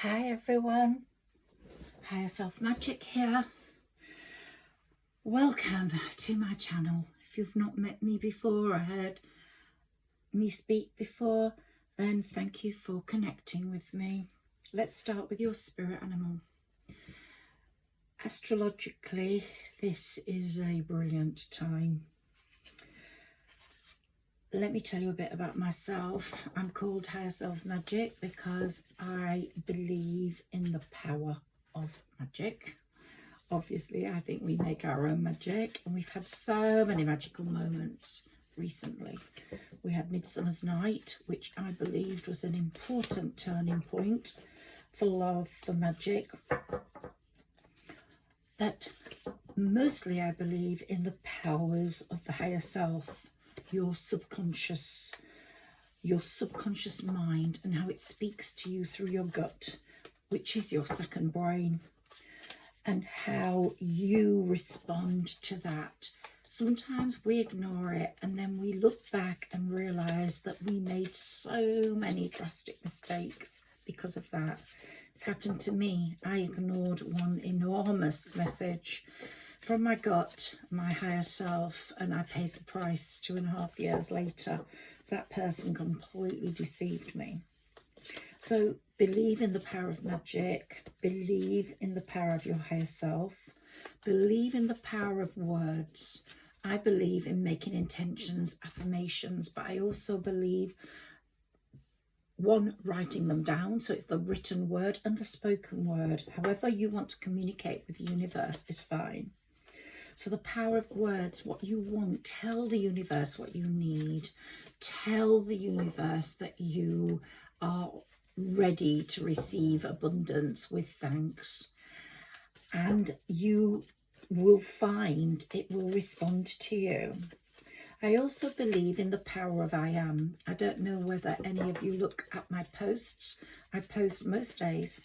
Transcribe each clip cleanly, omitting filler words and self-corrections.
Hi everyone, Higher Self Magic here. Welcome to my channel. If you've not met me before or heard me speak before, then thank you for connecting with me. Let's start with your spirit animal. Astrologically, this is a brilliant time. Let me tell you a bit about myself. I'm called Higher Self Magic because I believe in the power of magic. Obviously, I think we make our own magic, and we've had so many magical moments recently. We had Midsummer's Night, which I believed was an important turning point for love, for magic. But mostly I believe in the powers of the higher self, your subconscious mind, and how it speaks to you through your gut, which is your second brain, and how you respond to that. Sometimes we ignore it, and then we look back and realize that we made so many drastic mistakes because of that. It's happened to me. I ignored one enormous message from my gut, my higher self, and I paid the price 2.5 years later. That person completely deceived me. So believe in the power of magic, believe in the power of your higher self, believe in the power of words. I believe in making intentions, affirmations, but I also believe, one, writing them down, so it's the written word and the spoken word. However you want to communicate with the universe is fine. So the power of words, what you want, tell the universe what you need. Tell the universe that you are ready to receive abundance with thanks. And you will find it will respond to you. I also believe in the power of I am. I don't know whether any of you look at my posts. I post most days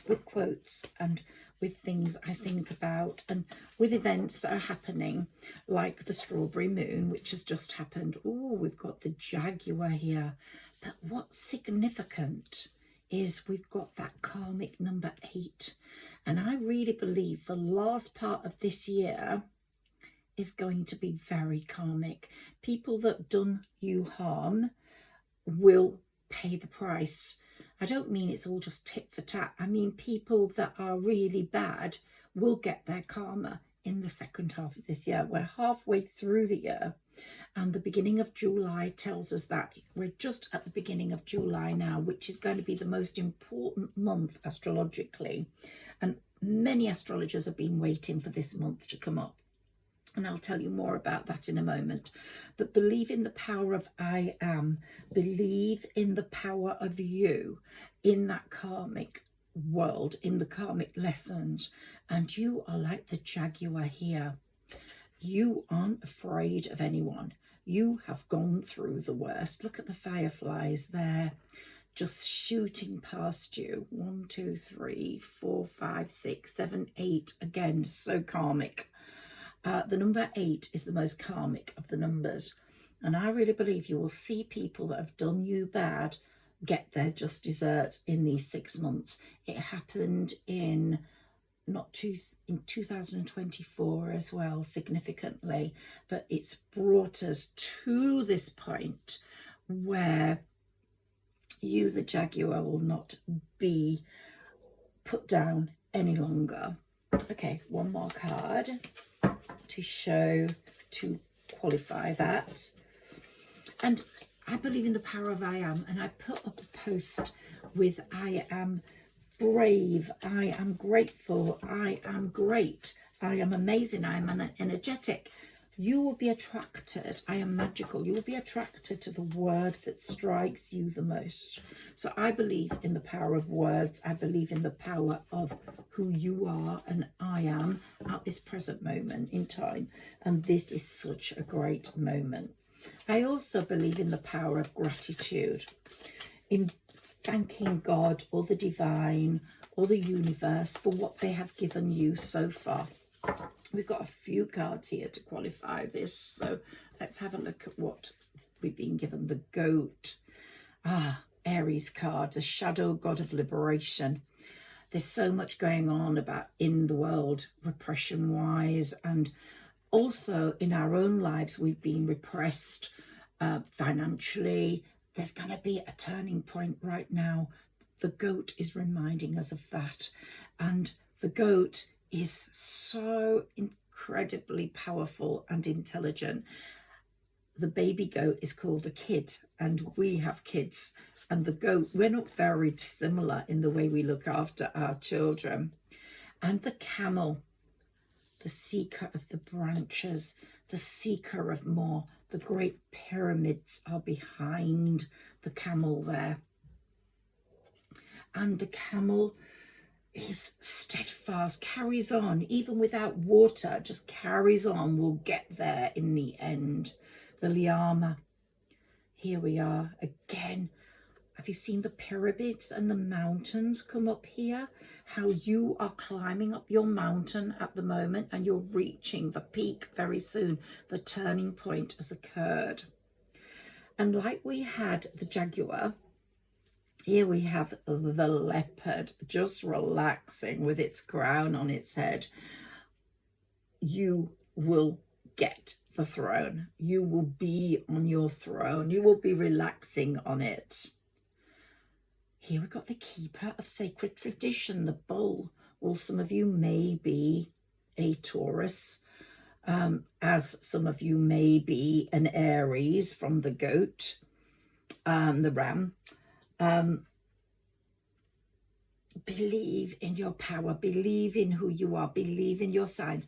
with quotes and with things I think about, and with events that are happening, like the strawberry moon, which has just happened. Oh, we've got the Jaguar here. But what's significant is we've got that karmic number 8. And I really believe the last part of this year is going to be very karmic. People that done you harm will pay the price. I don't mean it's all just tit for tat. I mean people that are really bad will get their karma in the second half of this year. We're halfway through the year, and the beginning of July tells us that. We're just at the beginning of July now, which is going to be the most important month astrologically. And many astrologers have been waiting for this month to come up. And I'll tell you more about that in a moment. But believe in the power of I am. Believe in the power of you in that karmic world, in the karmic lessons. And you are like the Jaguar here. You aren't afraid of anyone. You have gone through the worst. Look at the fireflies there, just shooting past you. 1, 2, 3, 4, 5, 6, 7, 8. Again, so karmic. The number 8 is the most karmic of the numbers. And I really believe you will see people that have done you bad get their just desserts in these 6 months. It happened in 2024 as well, significantly. But it's brought us to this point where you, the Jaguar, will not be put down any longer. Okay, one more card to show, to qualify that. And I believe in the power of I am, and I put up a post with I am brave, I am grateful, I am great, I am amazing, I am energetic. You will be attracted, I am magical, you will be attracted to the word that strikes you the most. So I believe in the power of words. I believe in the power of who you are and I am at this present moment in time. And this is such a great moment. I also believe in the power of gratitude, in thanking God or the divine or the universe for what they have given you so far. We've got a few cards here to qualify this, so let's have a look at what we've been given. The goat. Aries card, the shadow god of liberation. There's so much going on about in the world, repression wise, and also in our own lives. We've been repressed financially. There's going to be a turning point right now. The goat is reminding us of that, and the goat is so incredibly powerful and intelligent. The baby goat is called a kid, and we have kids, and the goat, we're not very similar in the way we look after our children. And the camel, the seeker of the branches, the seeker of more. The great pyramids are behind the camel there. And the camel is steadfast, carries on, even without water, just carries on, will get there in the end. The llama, here we are again. Have you seen the pyramids and the mountains come up here? How you are climbing up your mountain at the moment, and you're reaching the peak very soon. The turning point has occurred. And like we had the jaguar, here we have the leopard just relaxing with its crown on its head. You will get the throne. You will be on your throne. You will be relaxing on it. Here we've got the keeper of sacred tradition, the bull. Well, some of you may be a Taurus, as some of you may be an Aries from the goat, the ram. Believe in your power, believe in who you are, believe in your signs.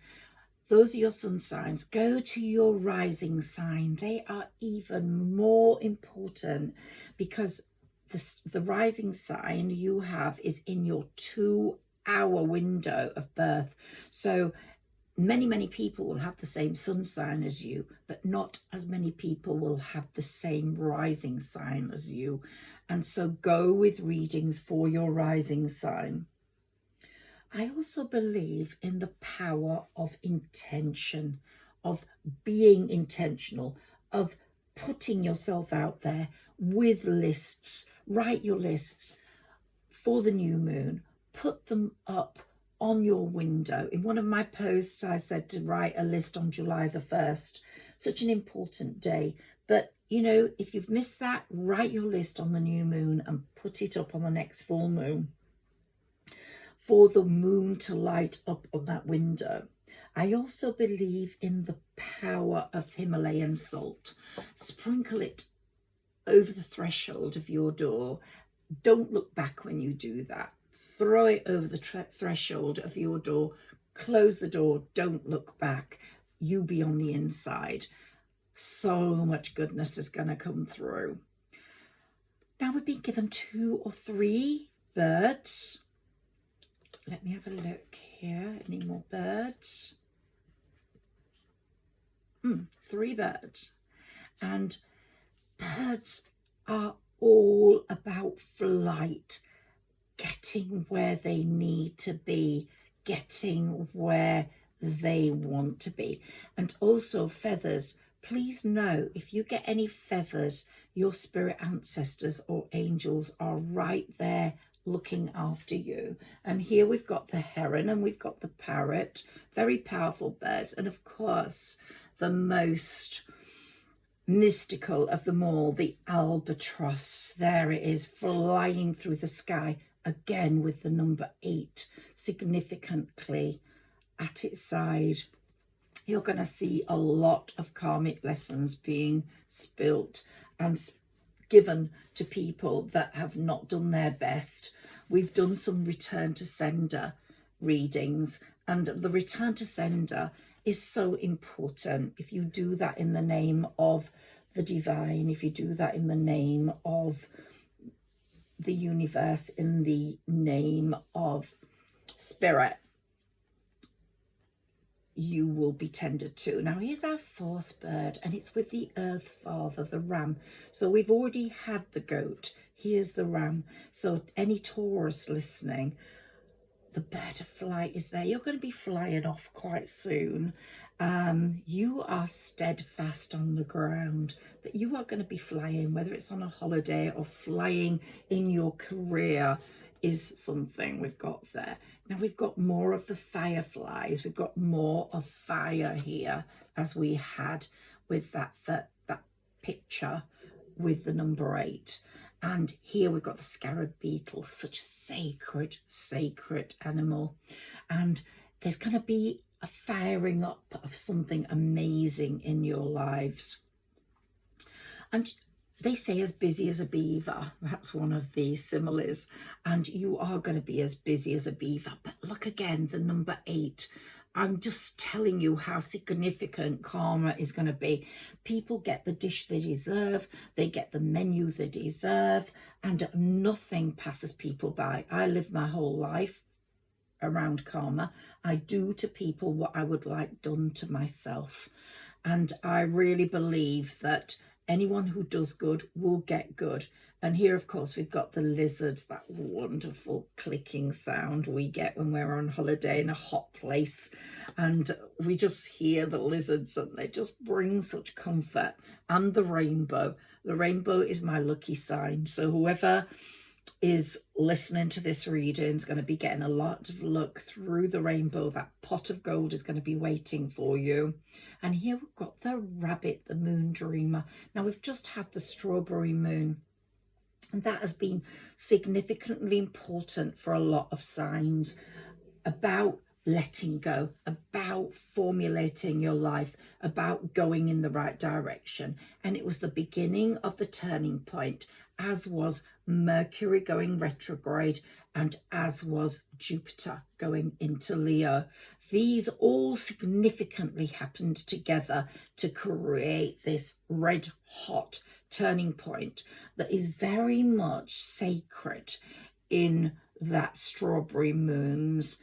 Those are your sun signs. Go to your rising sign. They are even more important, because the rising sign you have is in your 2-hour window of birth. So many people will have the same sun sign as you, but not as many people will have the same rising sign as you. And so go with readings for your rising sign. I also believe in the power of intention, of being intentional, of putting yourself out there with lists. Write your lists for the new moon. Put them up on your window. In one of my posts, I said to write a list on July the 1st. Such an important day. But, you know, if you've missed that, write your list on the new moon and put it up on the next full moon, for the moon to light up on that window. I also believe in the power of Himalayan salt. Sprinkle it over the threshold of your door. Don't look back when you do that. Throw it over the threshold of your door. Close the door. Don't look back. You be on the inside. So much goodness is going to come through. Now we've been given 2 or 3 birds. Let me have a look here. Any more birds? 3 birds. And birds are all about flight, getting where they need to be, getting where they want to be. And also feathers. Please know, if you get any feathers, your spirit ancestors or angels are right there looking after you. And here we've got the heron and we've got the parrot, very powerful birds. And of course, the most mystical of them all, the albatross. There it is, flying through the sky, again with the number 8 significantly at its side. You're going to see a lot of karmic lessons being spilt and given to people that have not done their best. We've done some return to sender readings, and the return to sender is so important. If you do that in the name of the divine, if you do that in the name of the universe, in the name of spirit, you will be tended to. Now here's our 4th bird, and it's with the earth father, the ram. So we've already had the goat. Here's the ram. So any Taurus listening, the bird of flight is there. You're going to be flying off quite soon. You are steadfast on the ground, but you are going to be flying, whether it's on a holiday or flying in your career is something we've got there. Now we've got more of the fireflies. We've got more of fire here, as we had with that picture with the number 8. And here we've got the scarab beetle, such a sacred animal. And there's going to be a firing up of something amazing in your lives. And they say as busy as a beaver. That's one of the similes. And you are going to be as busy as a beaver. But look again, the number 8. I'm just telling you how significant karma is going to be. People get the dish they deserve. They get the menu they deserve. And nothing passes people by. I live my whole life around karma. I do to people what I would like done to myself. And I really believe that anyone who does good will get good. And here, of course, we've got the lizard, that wonderful clicking sound we get when we're on holiday in a hot place. And we just hear the lizards and they just bring such comfort. And the rainbow. The rainbow is my lucky sign. So whoever is listening to this reading is going to be getting a lot of luck through the rainbow. That pot of gold is going to be waiting for you. And here we've got the rabbit, the moon dreamer. Now we've just had the strawberry moon, and that has been significantly important for a lot of signs about letting go, about formulating your life, about going in the right direction. And it was the beginning of the turning point, as was Mercury going retrograde and as was Jupiter going into Leo. These all significantly happened together to create this red hot turning point that is very much sacred in that strawberry moon's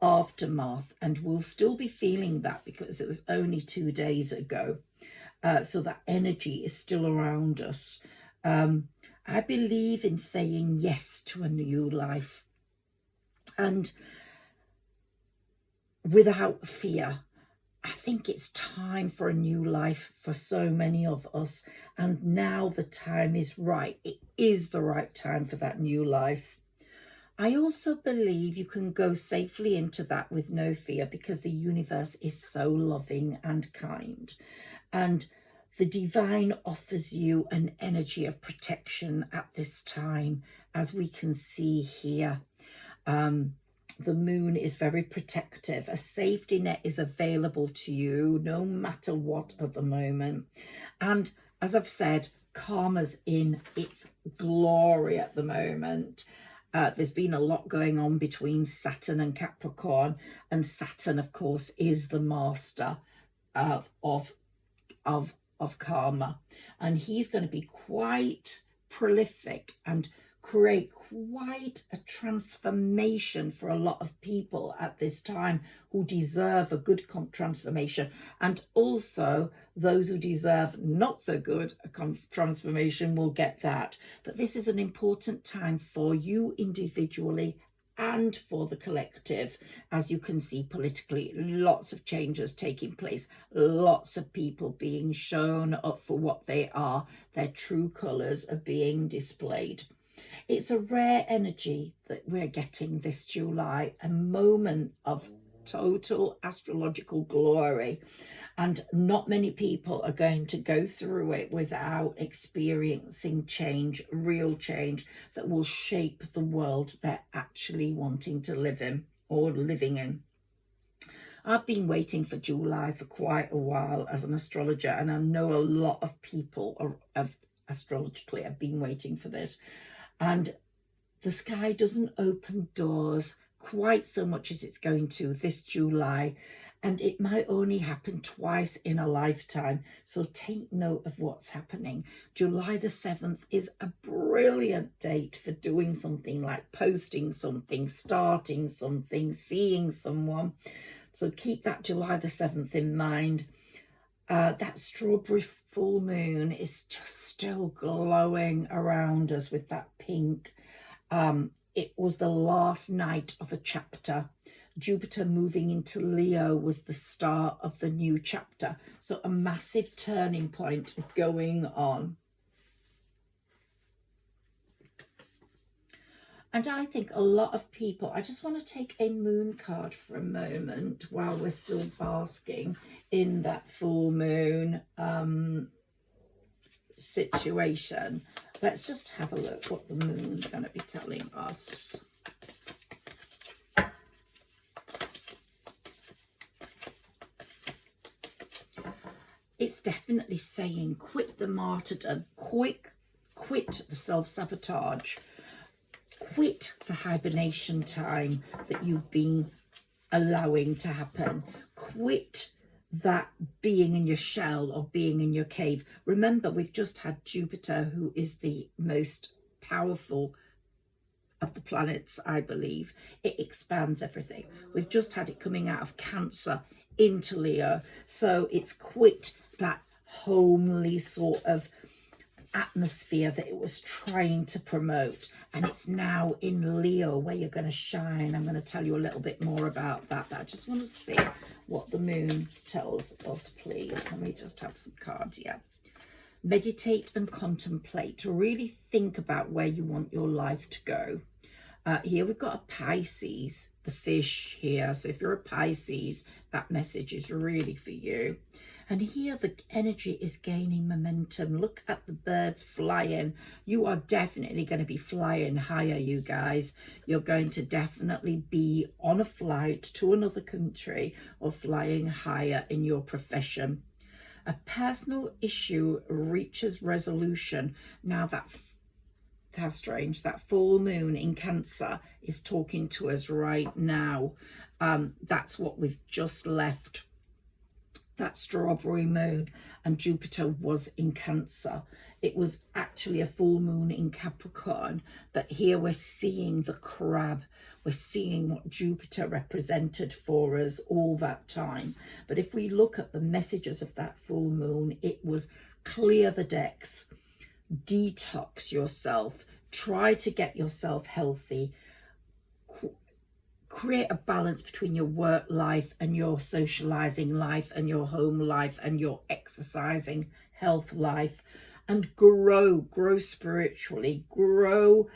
aftermath, and we'll still be feeling that because it was only 2 days ago. So that energy is still around us. I believe in saying yes to a new life and without fear. I think it's time for a new life for so many of us, and now the time is right. It is the right time for that new life. I also believe you can go safely into that with no fear because the universe is so loving and kind. And the divine offers you an energy of protection at this time, as we can see here. The moon is very protective. A safety net is available to you no matter what at the moment. And as I've said, karma's in its glory at the moment. There's been a lot going on between Saturn and Capricorn, and Saturn, of course, is the master of karma, and he's going to be quite prolific and create quite a transformation for a lot of people at this time who deserve a good transformation, and also those who deserve not so good a transformation will get that. But this is an important time for you individually and for the collective. As you can see politically, lots of changes taking place, lots of people being shown up for what they are, their true colours are being displayed. It's a rare energy that we're getting this July, a moment of total astrological glory, and not many people are going to go through it without experiencing change, real change that will shape the world they're actually wanting to live in or living in. I've been waiting for July for quite a while as an astrologer, and I know a lot of people astrologically have been waiting for this. And the sky doesn't open doors quite so much as it's going to this July, and it might only happen twice in a lifetime. So take note of what's happening. July the 7th is a brilliant date for doing something like posting something, starting something, seeing someone. So keep that July the 7th in mind. That strawberry full moon is just still glowing around us with that pink. it was the last night of a chapter. Jupiter moving into Leo was the start of the new chapter. So a massive turning point going on. And I think a lot of people, I just want to take a moon card for a moment while we're still basking in that full moon situation. Let's just have a look what the moon's going to be telling us. It's definitely saying quit the martyrdom, quit the self-sabotage, quit the hibernation time that you've been allowing to happen, quit that being in your shell or being in your cave. Remember, we've just had Jupiter, who is the most powerful of the planets, I believe. It expands everything. We've just had it coming out of Cancer into Leo. So it's quit that homely sort of atmosphere that it was trying to promote, and it's now in Leo where you're going to shine. I'm going to tell you a little bit more about that, but I just want to see what the moon tells us, please. Let me just have some cards here. Meditate and contemplate. Really think about where you want your life to go. Here we've got a Pisces, the fish here. So if you're a Pisces, that message is really for you. And here the energy is gaining momentum. Look at the birds flying. You are definitely going to be flying higher, you guys. You're going to definitely be on a flight to another country or flying higher in your profession. A personal issue reaches resolution. Now how strange, that full moon in Cancer is talking to us right now. That's what we've just left. That strawberry moon, and Jupiter was in Cancer. It was actually a full moon in Capricorn, but here we're seeing the crab. We're seeing what Jupiter represented for us all that time. But if we look at the messages of that full moon, it was clear the decks, detox yourself, try to get yourself healthy, create a balance between your work life and your socializing life and your home life and your exercising health life, and grow spiritually, grow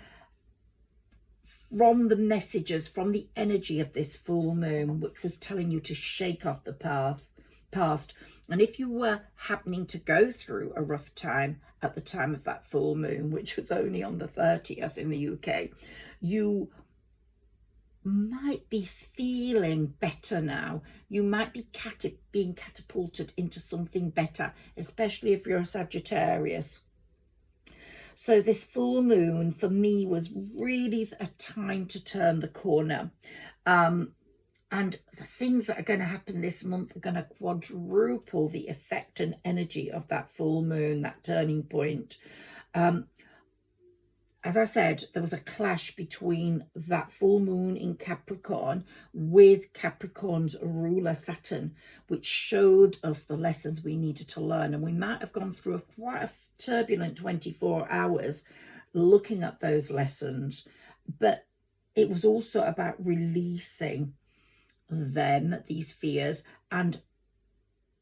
from the messages, from the energy of this full moon, which was telling you to shake off the past. And if you were happening to go through a rough time at the time of that full moon, which was only on the 30th in the UK, you might be feeling better now. You might be being catapulted into something better, especially if you're a Sagittarius. So this full moon for me was really a time to turn the corner. And the things that are going to happen this month are going to quadruple the effect and energy of that full moon, that turning point. As I said, there was a clash between that full moon in Capricorn with Capricorn's ruler Saturn, which showed us the lessons we needed to learn. And we might have gone through quite a turbulent 24 hours looking at those lessons. But it was also about releasing these fears, and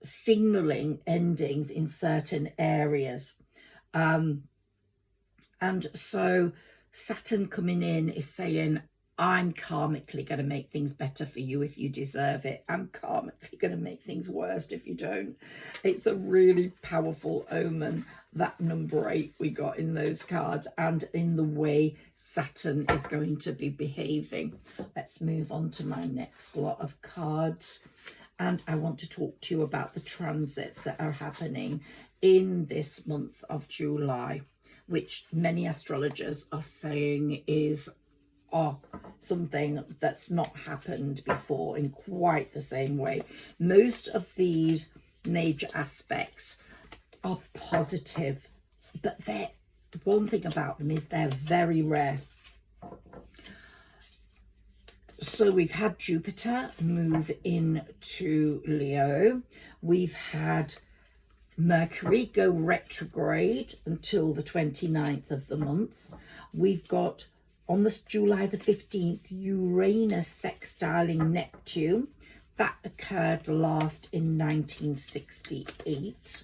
signaling endings in certain areas. And so Saturn coming in is saying, I'm karmically going to make things better for you if you deserve it. I'm karmically going to make things worse if you don't. It's a really powerful omen, that number 8 we got in those cards, and in the way Saturn is going to be behaving. Let's move on to my next lot of cards. And I want to talk to you about the transits that are happening in this month of July, which many astrologers are saying is something that's not happened before in quite the same way. Most of these major aspects are positive, but one thing about them is they're very rare. So we've had Jupiter move into Leo. We've had Mercury go retrograde until the 29th of the month. We've got on this July the 15th, Uranus sextiling Neptune. That occurred last in 1968.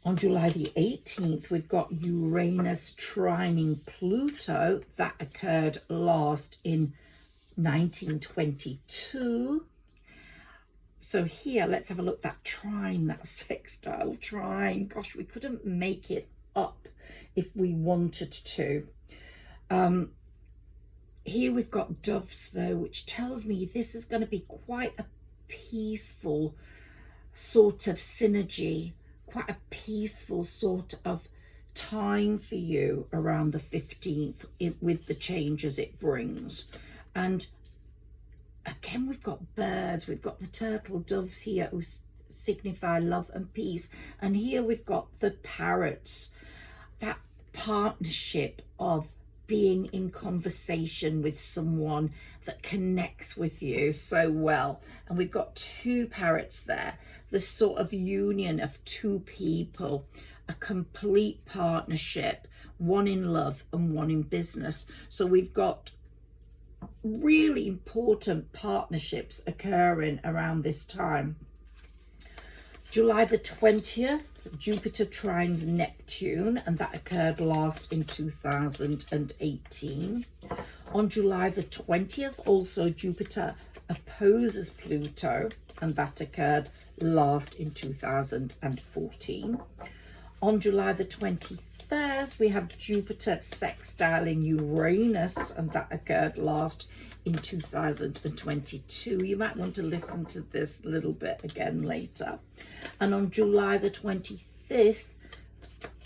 On July the 18th, we've got Uranus trining Pluto. That occurred last in 1922. So here, let's have a look. That trine, that sextile trine. Gosh, we couldn't make it up if we wanted to. Here we've got doves, though, which tells me this is going to be quite a peaceful sort of synergy, quite a peaceful sort of time for you around the 15th with the changes it brings. And again, we've got birds, we've got the turtle doves here who signify love and peace. And here we've got the parrots, that partnership of being in conversation with someone that connects with you so well. And we've got two parrots there, this sort of union of two people, a complete partnership, one in love and one in business. So we've got really important partnerships occurring around this time. July the 20th, Jupiter trines Neptune, and that occurred last in 2018. On July the 20th, also Jupiter opposes Pluto, and that occurred last in 2014. On July the 21st, we have Jupiter sextiling Uranus, and that occurred last in 2022. You might want to listen to this a little bit again later. And on July the 25th,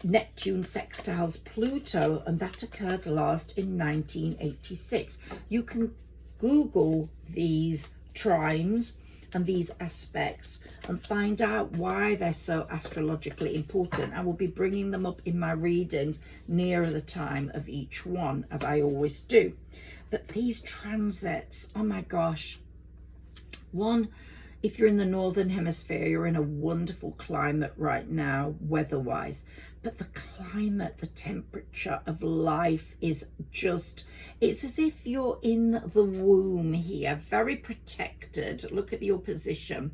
Neptune sextiles Pluto, and that occurred last in 1986. You can Google these trines and these aspects and find out why they're so astrologically important. I will be bringing them up in my readings nearer the time of each one, as I always do. But these transits, oh my gosh. One, if you're in the Northern Hemisphere, you're in a wonderful climate right now, weather-wise. But the climate, the temperature of life is just, it's as if you're in the womb here, very protected. Look at your position.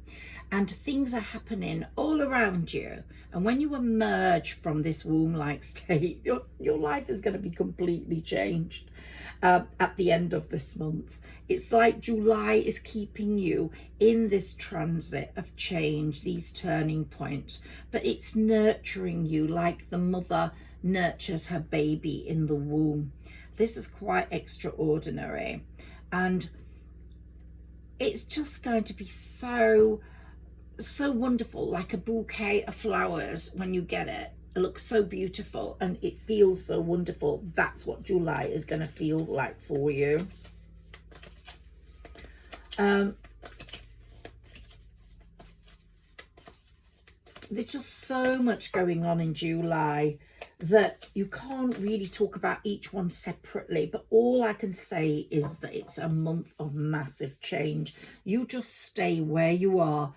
And things are happening all around you. And when you emerge from this womb-like state, your life is going to be completely changed at the end of this month. It's like July is keeping you in this transit of change, these turning points, but it's nurturing you like the mother nurtures her baby in the womb. This is quite extraordinary, and it's just going to be so wonderful, like a bouquet of flowers when you get it. It looks so beautiful and it feels so wonderful. That's what July is going to feel like for you. There's just so much going on in July that you can't really talk about each one separately, but all I can say is that it's a month of massive change. You just stay where you are,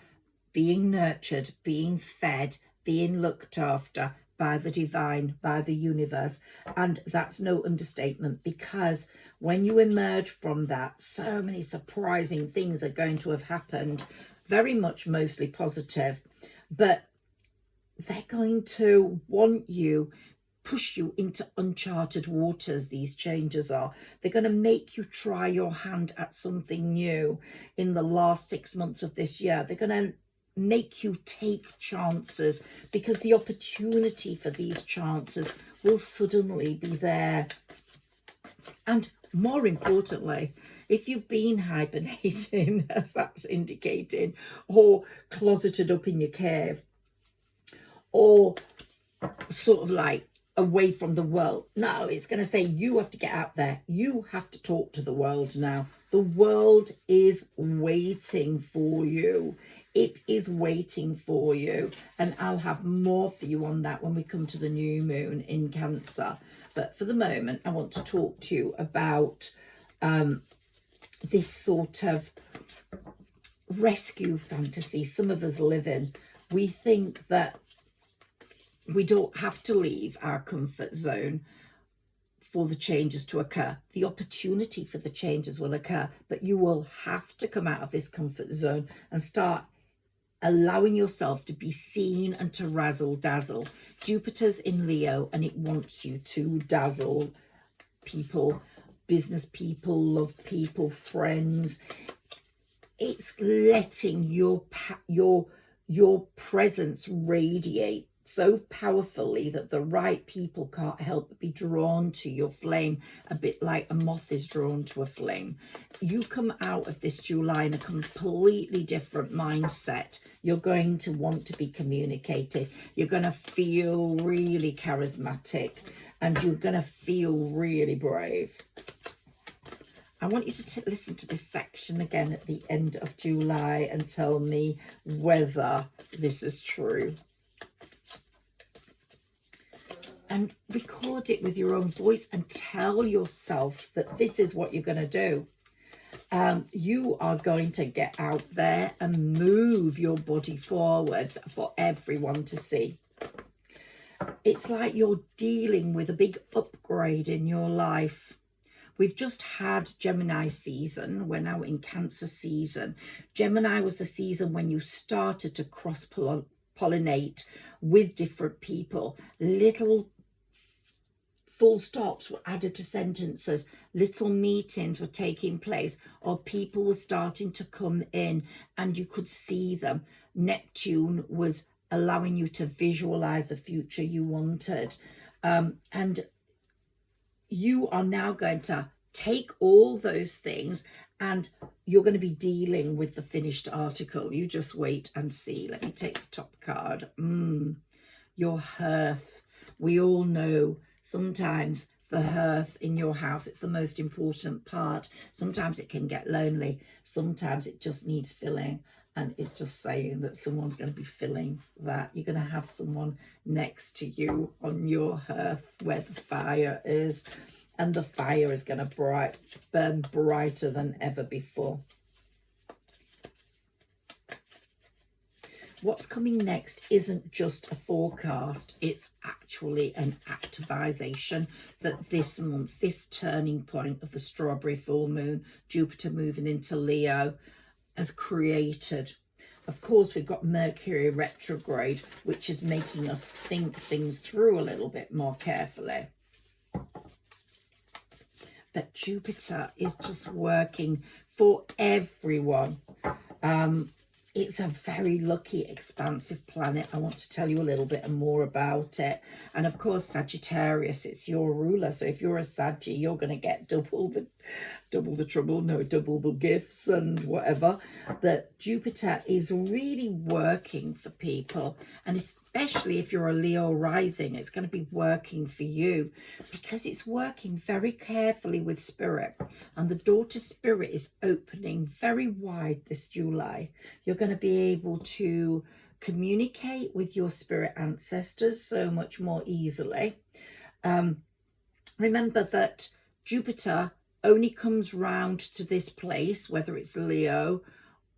being nurtured, being fed, being looked after by the divine, by the universe. And that's no understatement, because when you emerge from that, so many surprising things are going to have happened, very much mostly positive, but they're going to want you, push you into uncharted waters. These changes are. They're going to make you try your hand at something new in the last 6 months of this year. They're going to make you take chances, because the opportunity for these chances will suddenly be there. And more importantly, if you've been hibernating, as that's indicating, or closeted up in your cave, or sort of like away from the world, no, it's going to say you have to get out there. You have to talk to the world now. The world is waiting for you. It is waiting for you. And I'll have more for you on that when we come to the new moon in Cancer. But for the moment, I want to talk to you about this sort of rescue fantasy some of us live in. We think that we don't have to leave our comfort zone for the changes to occur. The opportunity for the changes will occur, but you will have to come out of this comfort zone and start allowing yourself to be seen and to razzle dazzle. Jupiter's in Leo and it wants you to dazzle people, business people, love people, friends. It's letting your presence radiate so powerfully that the right people can't help but be drawn to your flame, a bit like a moth is drawn to a flame. You come out of this July in a completely different mindset. You're going to want to be communicated. You're going to feel really charismatic and you're going to feel really brave. I want you to listen to this section again at the end of July and tell me whether this is true. And record it with your own voice and tell yourself that this is what you're going to do. You are going to get out there and move your body forwards for everyone to see. It's like you're dealing with a big upgrade in your life. We've just had Gemini season. We're now in Cancer season. Gemini was the season when you started to cross-pollinate with different people. Little full stops were added to sentences. Little meetings were taking place, or people were starting to come in and you could see them. Neptune was allowing you to visualize the future you wanted. And you are now going to take all those things and you're going to be dealing with the finished article. You just wait and see. Let me take the top card. Your hearth. We all know sometimes the hearth in your house, it's the most important part. Sometimes it can get lonely. Sometimes it just needs filling. And it's just saying that someone's going to be filling that. You're going to have someone next to you on your hearth where the fire is. And the fire is going to burn brighter than ever before. What's coming next isn't just a forecast. It's actually an activization that this month, this turning point of the strawberry full moon, Jupiter moving into Leo, has created. Of course, we've got Mercury retrograde, which is making us think things through a little bit more carefully. But Jupiter is just working for everyone. It's a very lucky, expansive planet. I want to tell you a little bit more about it. And of course, Sagittarius, it's your ruler. So if you're a Saggy, you're going to get double the trouble, no, double the gifts and whatever. But Jupiter is really working for people. And especially if you're a Leo rising, it's going to be working for you because it's working very carefully with spirit. And the door to spirit is opening very wide this July. You're going to be able to communicate with your spirit ancestors so much more easily. Remember that Jupiter only comes round to this place, whether it's Leo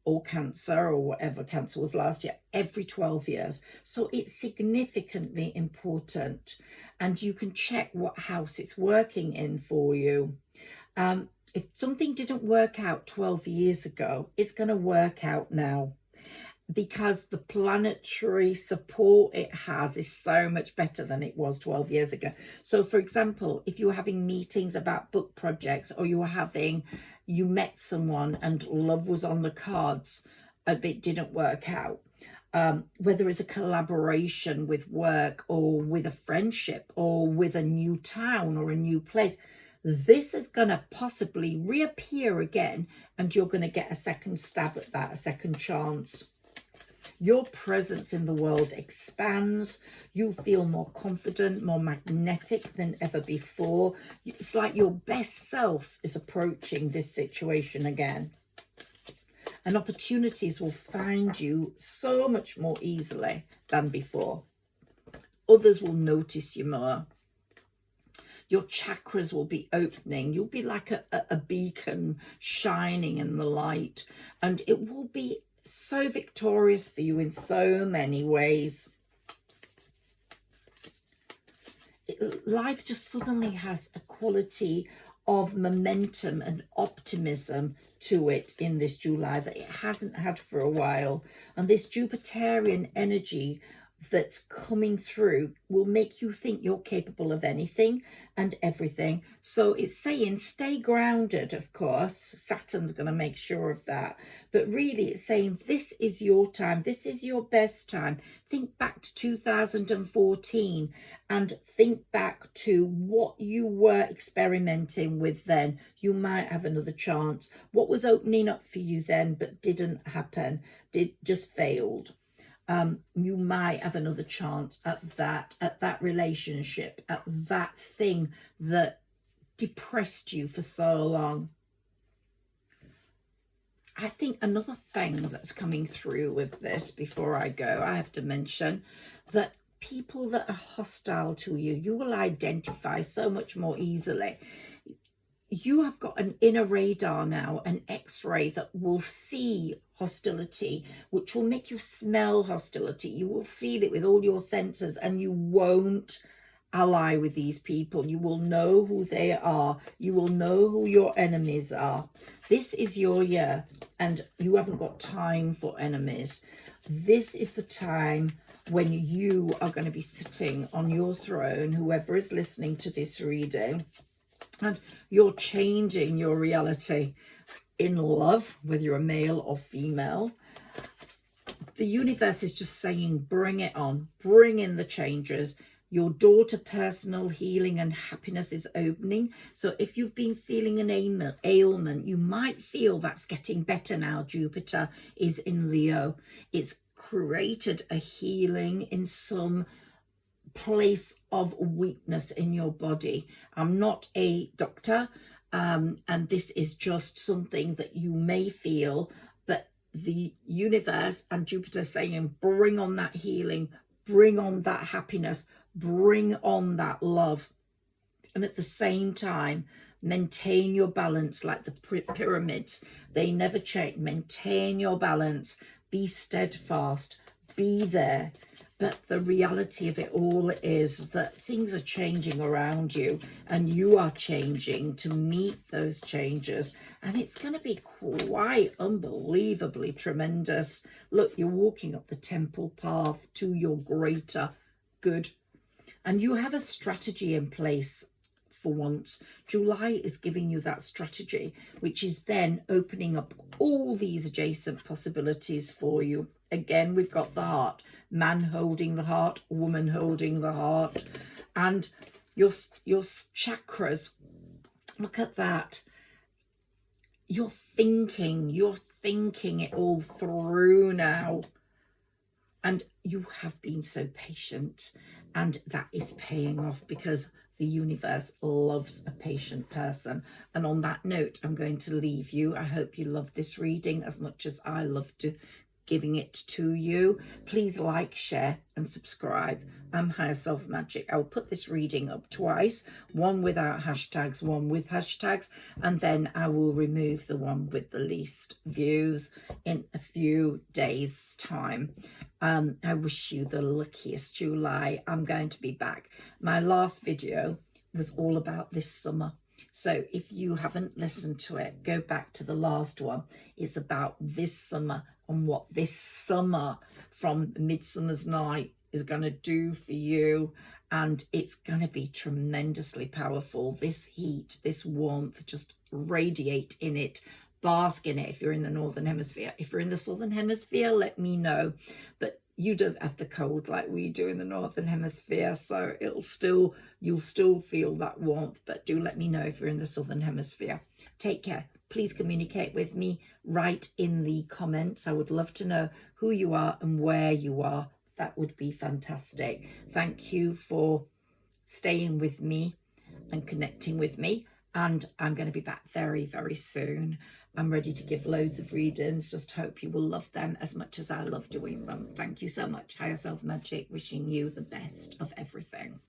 or Cancer or whatever Cancer was last year, every 12 years. So it's significantly important. And you can check what house it's working in for you. If something didn't work out 12 years ago, it's going to work out now, because the planetary support it has is so much better than it was 12 years ago. So for example, if you were having meetings about book projects, or you met someone and love was on the cards, but it didn't work out, whether it's a collaboration with work or with a friendship or with a new town or a new place, this is going to possibly reappear again and you're going to get a second stab at that, a second chance. Your presence in the world expands. You feel more confident, more magnetic than ever before. It's like your best self is approaching this situation again. And opportunities will find you so much more easily than before. Others will notice you more. Your chakras will be opening. You'll be like a beacon shining in the light. And it will be so victorious for you in so many ways. life just suddenly has a quality of momentum and optimism to it in this July that it hasn't had for a while. And this Jupiterian energy that's coming through will make you think you're capable of anything and everything. So it's saying stay grounded, of course. Saturn's going to make sure of that. But really it's saying this is your time. This is your best time. Think back to 2014 and think back to what you were experimenting with then. You might have another chance. What was opening up for you then but didn't happen, just failed. You might have another chance at that relationship, at that thing that depressed you for so long. I think another thing that's coming through with this, before I go, I have to mention that people that are hostile to you, you will identify so much more easily. You have got an inner radar now, an X-ray that will see hostility, which will make you smell hostility. You will feel it with all your senses, and you won't ally with these people. You will know who they are. You will know who your enemies are. This is your year, and you haven't got time for enemies. This is the time when you are going to be sitting on your throne, whoever is listening to this reading, and you're changing your reality in love, whether you're a male or female. The universe is just saying, bring it on, bring in the changes. Your door to personal healing and happiness is opening. So if you've been feeling an ailment, you might feel that's getting better now. Jupiter is in Leo. It's created a healing in some place of weakness in your body. I'm not a doctor, and this is just something that you may feel, but the universe and Jupiter saying, bring on that healing, bring on that happiness, bring on that love. And at the same time, maintain your balance like the pyramids. They never change. Maintain your balance. Be steadfast. Be there. But the reality of it all is that things are changing around you, and you are changing to meet those changes. And it's going to be quite unbelievably tremendous. Look, you're walking up the temple path to your greater good. And you have a strategy in place for once. July is giving you that strategy, which is then opening up all these adjacent possibilities for you. Again, we've got the heart. Man holding the heart, woman holding the heart, and your chakras. Look at that. You're thinking it all through now, and you have been so patient, and that is paying off because the universe loves a patient person. And on that note, I'm going to leave you. I hope you love this reading as much as I love to giving it to you. Please like, share and subscribe. I'm Higher Self Magic. I'll put this reading up twice, one without hashtags, one with hashtags, and then I will remove the one with the least views in a few days time. I wish you the luckiest July. I'm going to be back. My last video was all about this summer. So if you haven't listened to it, go back to the last one. It's about this summer and what this summer from Midsummer's Night is going to do for you. And it's going to be tremendously powerful. This heat, this warmth, just radiate in it. Bask in it if you're in the Northern Hemisphere. If you're in the Southern Hemisphere, let me know. But you don't have the cold like we do in the Northern Hemisphere, so you'll still feel that warmth. But do let me know if you're in the Southern Hemisphere. Take care. Please communicate with me. Write in the comments. I would love to know who you are and where you are. That would be fantastic. Thank you for staying with me and connecting with me. And I'm going to be back very, very soon. I'm ready to give loads of readings. Just hope you will love them as much as I love doing them. Thank you so much. Higher Self Magic, wishing you the best of everything.